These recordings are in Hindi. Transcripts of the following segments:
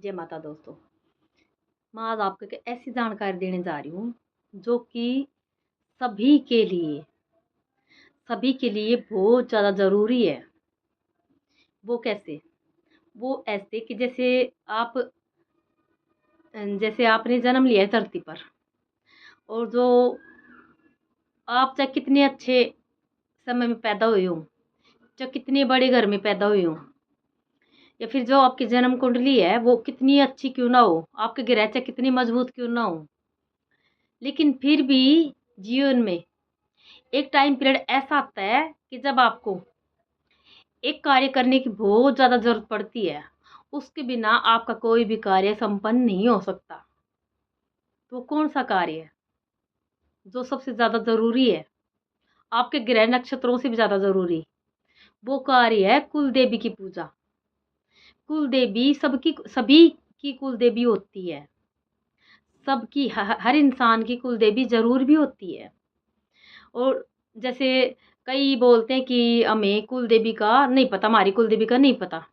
जय माता दोस्तों। मैं आज आपको एक ऐसी जानकारी देने जा रही हूँ जो कि सभी के लिए सभी के लिए बहुत ज़्यादा ज़रूरी है। वो कैसे? वो ऐसे कि जैसे आपने जन्म लिया है धरती पर, और जो आप चाहे कितने अच्छे समय में पैदा हुए हो, चाहे कितने बड़े घर में पैदा हुए हो, या फिर जो आपकी जन्म कुंडली है वो कितनी अच्छी क्यों ना हो, आपके ग्रह चाहे कितनी मजबूत क्यों ना हो, लेकिन फिर भी जीवन में एक टाइम पीरियड ऐसा आता है कि जब आपको एक कार्य करने की बहुत ज़्यादा ज़रूरत पड़ती है। उसके बिना आपका कोई भी कार्य संपन्न नहीं हो सकता। तो कौन सा कार्य है जो सबसे ज़्यादा ज़रूरी है, आपके ग्रह नक्षत्रों से भी ज़्यादा ज़रूरी? वो कार्य है कुल देवी की पूजा। कुल देवी सभी की कुल देवी होती है। सबकी हर इंसान की कुल देवी ज़रूर भी होती है। और जैसे कई बोलते हैं कि हमें कुल देवी का नहीं पता, हमारी कुल देवी का नहीं पता।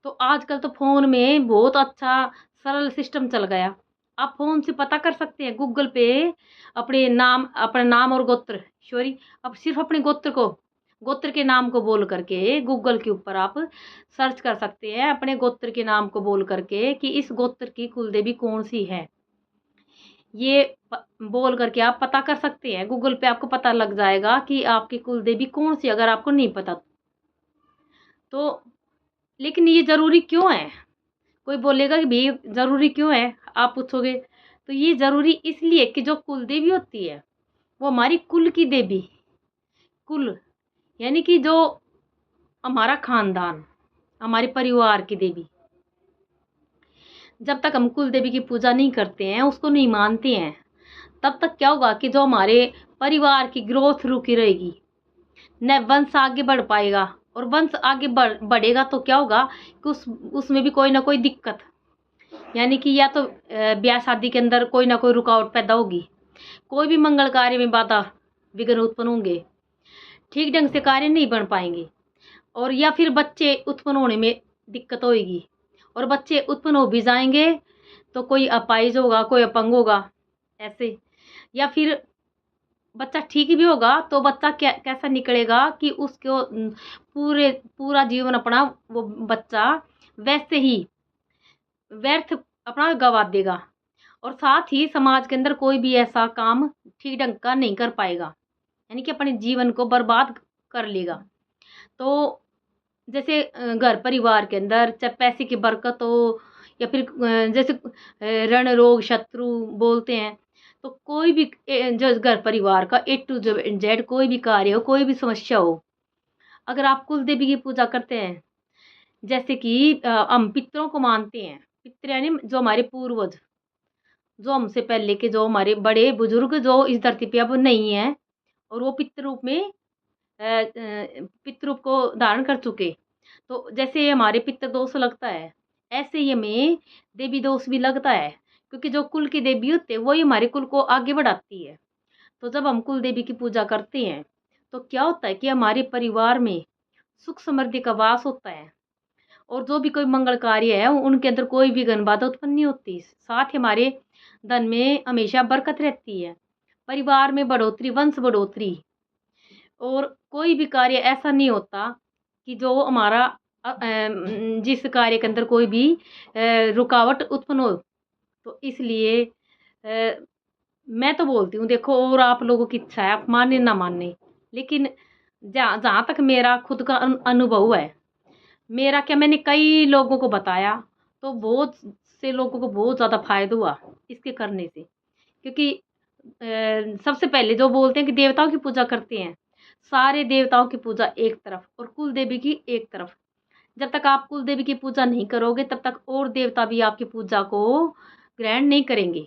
तो आजकल तो फ़ोन में बहुत अच्छा सरल सिस्टम चल गया। आप फ़ोन से पता कर सकते हैं गूगल पे अपना नाम और गोत्र, सॉरी, अब सिर्फ़ अपने गोत्र के नाम को बोल करके गूगल के ऊपर आप सर्च कर सकते हैं अपने गोत्र के नाम को बोल करके कि इस गोत्र की कुलदेवी कौन-सी है। ये बोल करके आप पता कर सकते हैं, गूगल पे आपको पता लग जाएगा कि आपकी कुलदेवी कौन-सी, अगर आपको नहीं पता तो। लेकिन ये ज़रूरी क्यों है? कोई बोलेगा कि भई ज़रूरी क्यों है? आप पूछोगे, तो ये ज़रूरी इसलिए कि जो कुलदेवी होती है, वो हमारी कुल की देवी, कुल यानी कि जो हमारा खानदान, हमारे परिवार की देवी। जब तक हम कुल देवी की पूजा नहीं करते हैं, उसको नहीं मानते हैं, तब तक क्या होगा कि जो हमारे परिवार की ग्रोथ रुकी रहेगी, न वंश आगे बढ़ पाएगा। और वंश आगे बढ़ेगा तो क्या होगा कि उसमें भी कोई ना कोई दिक्कत, यानी कि या तो ब्याह शादी के अंदर कोई ना कोई रुकावट पैदा होगी, कोई भी मंगल कार्य में बाधा विघ्न उत्पन्न होंगे, ठीक ढंग से कार्य नहीं बन पाएंगे, और या फिर बच्चे उत्पन्न होने में दिक्कत होगी। और बच्चे उत्पन्न हो भी जाएंगे तो कोई अपाहिज होगा, कोई अपंग होगा, ऐसे। या फिर बच्चा ठीक भी होगा तो बच्चा कैसा निकलेगा कि उसको पूरा जीवन अपना वो बच्चा वैसे ही व्यर्थ अपना गवा देगा, और साथ ही समाज के अंदर कोई भी ऐसा काम ठीक ढंग का नहीं कर पाएगा, यानी कि अपने जीवन को बर्बाद कर लेगा। तो जैसे घर परिवार के अंदर चाहे पैसे की बरकत हो, या फिर जैसे रण रोग शत्रु बोलते हैं, तो कोई भी जो घर परिवार का ए टू जेड कोई भी कार्य हो, कोई भी समस्या हो, अगर आप कुल देवी की पूजा करते हैं, जैसे कि हम पितरों को मानते हैं। पितर यानी जो हमारे पूर्वज, जो हमसे पहले के जो हमारे बड़े बुजुर्ग जो इस धरती पे अब नहीं है, और वो पितृ रूप में पितृ रूप को धारण कर चुके। तो जैसे हमारे पितृ दोष लगता है, ऐसे ही हमें देवी दोष भी लगता है, क्योंकि जो कुल की देवी होती है वही हमारे कुल को आगे बढ़ाती है। तो जब हम कुल देवी की पूजा करते हैं तो क्या होता है कि हमारे परिवार में सुख समृद्धि का वास होता है, और जो भी कोई मंगल कार्य है उनके अंदर कोई भी विघ्न बाधा उत्पन्न नहीं होती। साथ ही हमारे धन में हमेशा बरकत रहती है, परिवार में बढ़ोतरी, वंश बढ़ोतरी, और कोई भी कार्य ऐसा नहीं होता कि जो हमारा जिस कार्य के अंदर कोई भी रुकावट उत्पन्न हो। तो इसलिए मैं तो बोलती हूँ, देखो, और आप लोगों की इच्छा है, आप माने ना माने, लेकिन जहाँ जहाँ तक मेरा खुद का अनुभव है, मेरा क्या, मैंने कई लोगों को बताया, तो बहुत से लोगों को बहुत ज़्यादा फ़ायदा हुआ इसके करने से। क्योंकि सबसे पहले जो बोलते हैं कि देवताओं की पूजा करते हैं, सारे देवताओं की पूजा एक तरफ और कुल देवी की एक तरफ। जब तक आप कुल देवी की पूजा नहीं करोगे तब तक और देवता भी आपकी पूजा को ग्रहण नहीं करेंगे।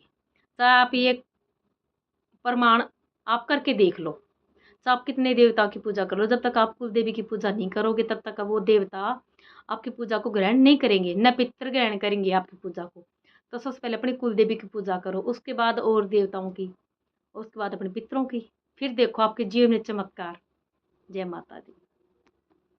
चाहे आप ये प्रमाण आप करके देख लो, चाहे आप कितने देवताओं की पूजा कर लो, जब तक आप कुल देवी की पूजा नहीं करोगे तब तक वो देवता आपकी पूजा को ग्रहण नहीं करेंगे, न पितृ ग्रहण करेंगे आपकी पूजा को। तो सबसे पहले अपनी कुल देवी की पूजा करो, उसके बाद और देवताओं की, उसके बाद अपने पितरों की, फिर देखो आपके जीवन में चमत्कार। जय माता दी।